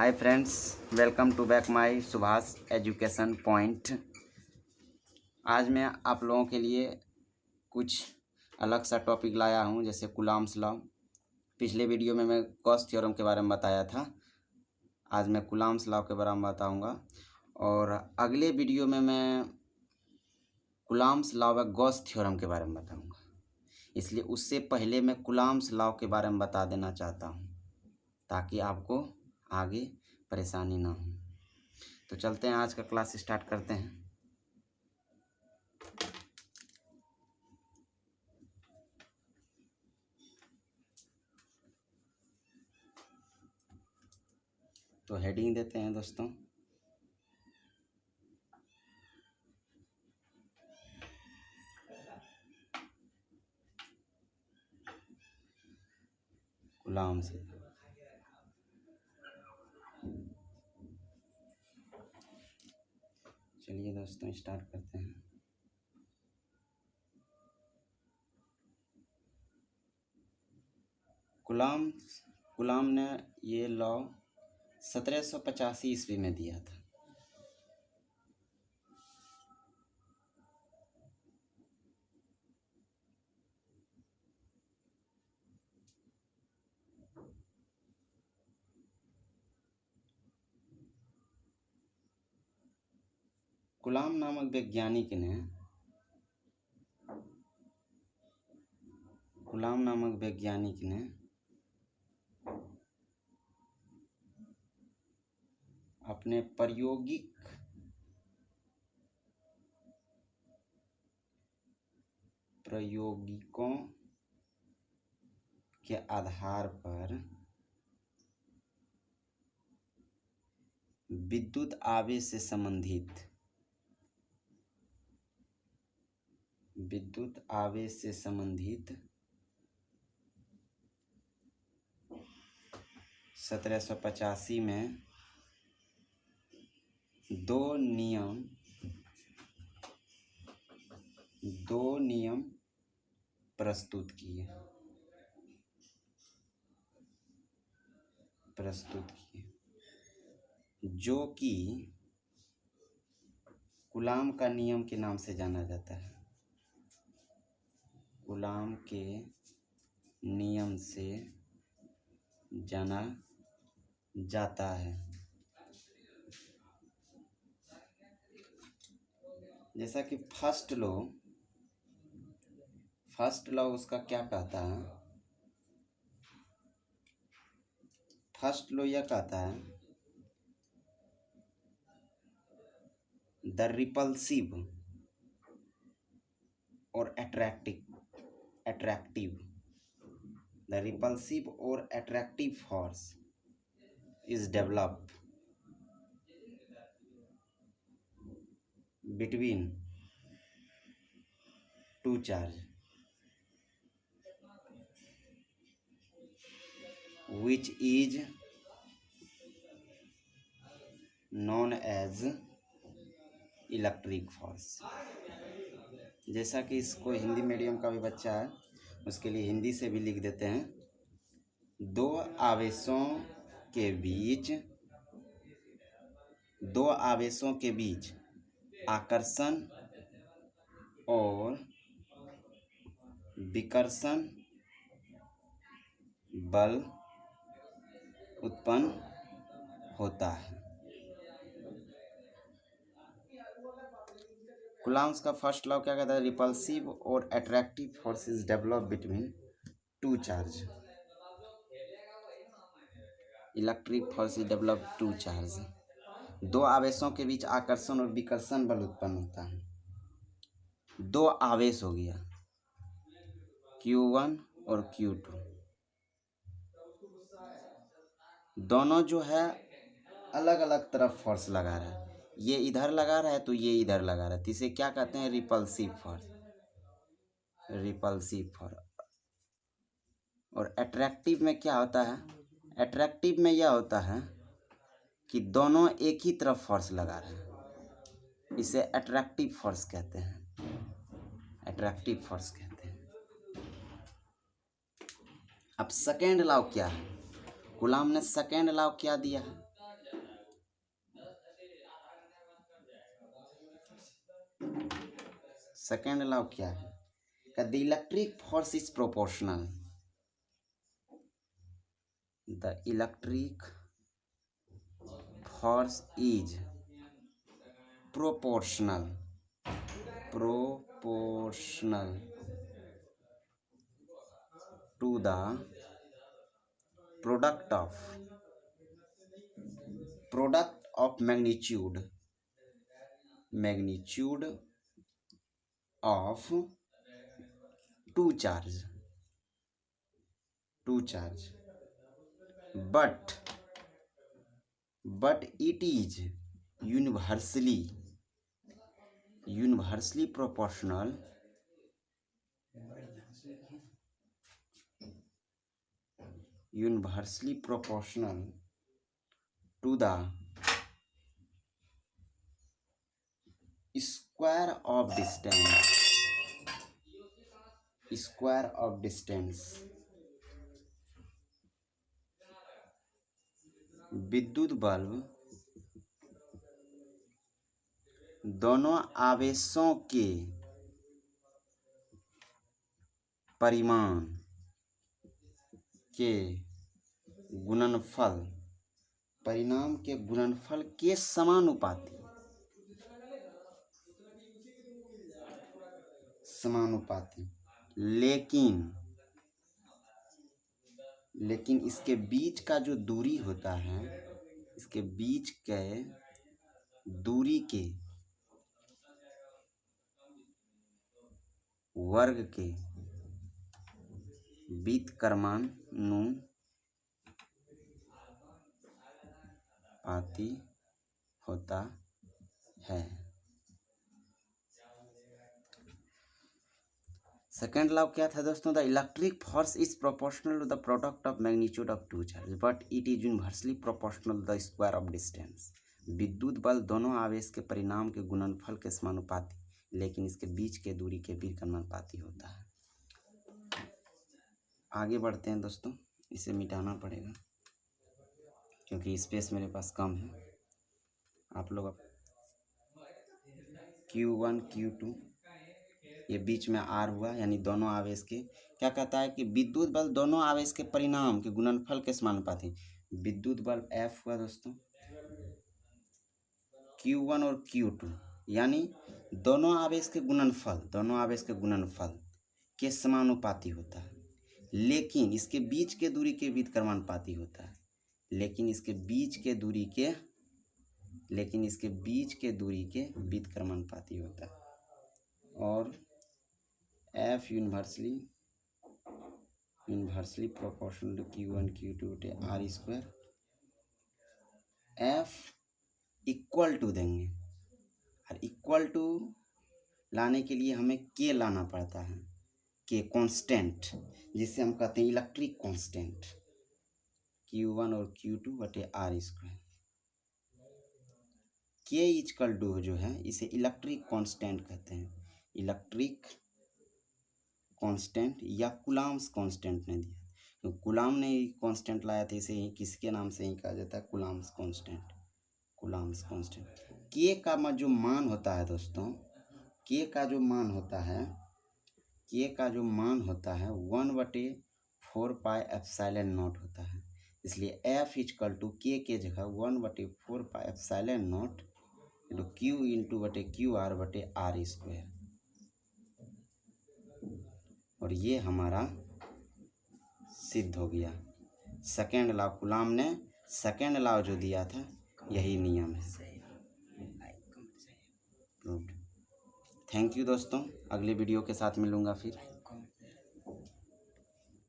Hi friends, welcome to back my Subhash education point. आज मैं आप लोगों के लिए कुछ अलग सा टॉपिक लाया हूं, जैसे कूलॉम्स लॉ। पिछले वीडियो में मैं गॉस थ्योरम के बारे में बताया था। आज मैं कूलॉम्स लॉ के बारे में बताऊंगा और अगले वीडियो में मैं कूलॉम्स लॉ व गॉस थ्योरम के बारे में बताऊंगा। इसलिए उससे पहले मैं कूलॉम्स लॉ के बारे में बता देना चाहता हूं, ताकि आपको आगे परेशानी ना हो। तो चलते हैं, आज का क्लास स्टार्ट करते हैं। तो हेडिंग देते हैं दोस्तों, कूलॉम्स। चलिए दोस्तों, स्टार्ट करते हैं। कूलॉम ने ये लॉ 1785 ईस्वी में दिया था। कूलॉम नामक वैज्ञानिक ने अपने प्रयोगिकों के आधार पर विद्युत आवेश से संबंधित 1785 में दो नियम प्रस्तुत किए। जो कि कूलॉम का नियम के नाम से जाना जाता है। कूलॉम के नियम से जाना जाता है। जैसा कि फर्स्ट लॉ उसका क्या कहता है? फर्स्ट लॉ यह कहता है, द रिपल्सिव और attractive force is developed between two charges, which is known as electric force. जैसा कि इसको हिंदी मीडियम का भी बच्चा है, उसके लिए हिंदी से भी लिख देते हैं। दो आवेशों के बीच आकर्षण और विकर्षण बल उत्पन्न होता है। कूलॉम्स का फर्स्ट लॉ क्या कहता है? रिपल्सिव और attractive forces develop between two charge. Electric forces develop two charge. दो आवेशों के बीच आकर्षण और विकर्षण बल उत्पन्न होता है। दो आवेश हो गया, Q1 और Q2। दोनों जो है अलग अलग तरफ फोर्स लगा रहा है। ये इधर लगा रहा है तो ये इधर लगा रहा है, तो इसे क्या कहते हैं? Repulsive force. और अट्रैक्टिव में क्या होता है? अट्रैक्टिव में यह होता है कि दोनों एक ही तरफ फोर्स लगा रहे हैं, इसे अट्रैक्टिव फोर्स कहते हैं। अब सेकेंड लॉ क्या है? कूलॉम ने सेकेंड लॉ क्या दिया है? सेकेंड लॉ क्या है? The electric force is proportional, the electric force is proportional to the product of magnitude of two charge but it is universally proportional to the square of distance विद्युत bulb दोनों आवेशों के परिमाण के गुणनफल के समानुपाती लेकिन इसके बीच का जो दूरी होता है, इसके बीच के दूरी के वर्ग के व्युत्क्रमानुपाती होता है। सेकेंड लॉ क्या था दोस्तों? The electric force is proportional to the product of magnitude of two charge but it is universally proportional the square of distance. विद्युत बल दोनों आवेश के परिणाम के गुणनफल के समानुपाती, लेकिन इसके बीच के दूरी के व्युत्क्रमानुपाती होता है। आगे बढ़ते हैं दोस्तों, इसे मिटाना पड़ेगा क्योंकि स्पेस मेरे पास कम है। आप लोग Q1 Q2 ये बीच में R हुआ, यानी दोनों आवेश के, क्या कहता है कि विद्युत बल दोनों आवेश के परिणाम के गुणनफल के समानुपाती। विद्युत बल F हुआ दोस्तों, Q1 और Q2 यानी दोनों आवेश के गुणनफल के समानुपाती होता है, लेकिन इसके बीच के दूरी के व्युत्क्रमानुपाती होता है। लेकिन इसके बीच के दूरी के व्युत्क्रमानुपाती होता है। और F universally proportional to Q1 Q2 बटे R square. F equal to देंगे, और इक्वल टू लाने के लिए हमें K लाना पड़ता है, K कांस्टेंट, जिसे हम कहते हैं इलेक्ट्रिक कांस्टेंट, Q1 और Q2 बटे R square. K equal to जो है इसे इलेक्ट्रिक कांस्टेंट कहते हैं। इलेक्ट्रिक कांस्टेंट या कुलाम्स कांस्टेंट ने दिया, तो कुलाम ने कांस्टेंट लाया था, इसे ही किसके नाम से ही कहा जाता है? Coulomb's constant. K का जो मान होता है दोस्तों, K का जो मान होता है 1/4 पाई एप्सिलॉन नॉट होता है। इसलिए F इक्वल टू K के जगह 1/4 pi epsilon not Q into बटे QR बटे R स्क्वायर। और ये हमारा सिद्ध हो गया। सेकेंड लॉ, कुलाम ने सेकेंड लॉ जो दिया था यही नियम है। थैंक यू दोस्तों, अगले वीडियो के साथ मिलूँगा फिर।